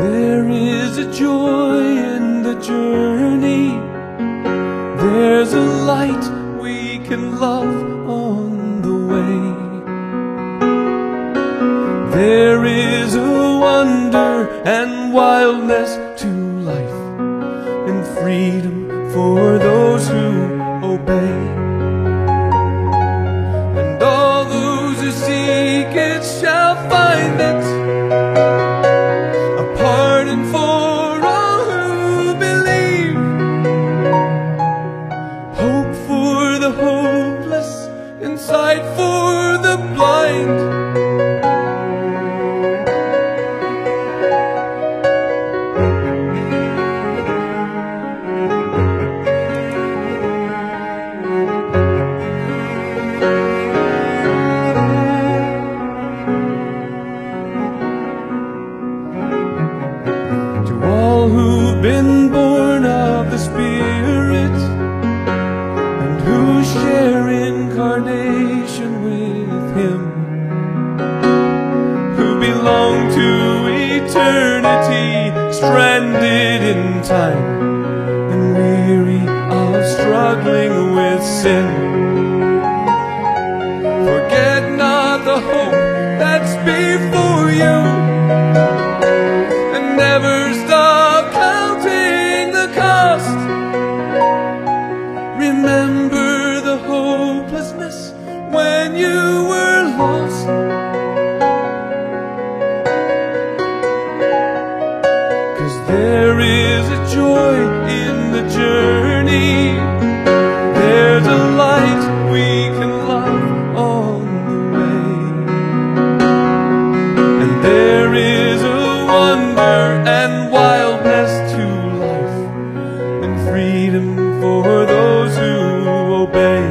There is a joy in the journey. There's a light we can love on the way. There is a wonder and wildness to life, and freedom for those who obey. And all those who seek it shall find it, a pardon for all who believe, hope for the hopeless, and sight for the blind. Who've been born of the Spirit, and who share incarnation with Him, who belong to eternity, stranded in time and weary of struggling with sin. Forget not the hope that's before you, and never stop counting the cost. Remember the hopelessness when you were lost. 'Cause there is a joy in the journey. There's a light we can love on the way. And there is a wonder and wildness to life, and freedom for those who obey.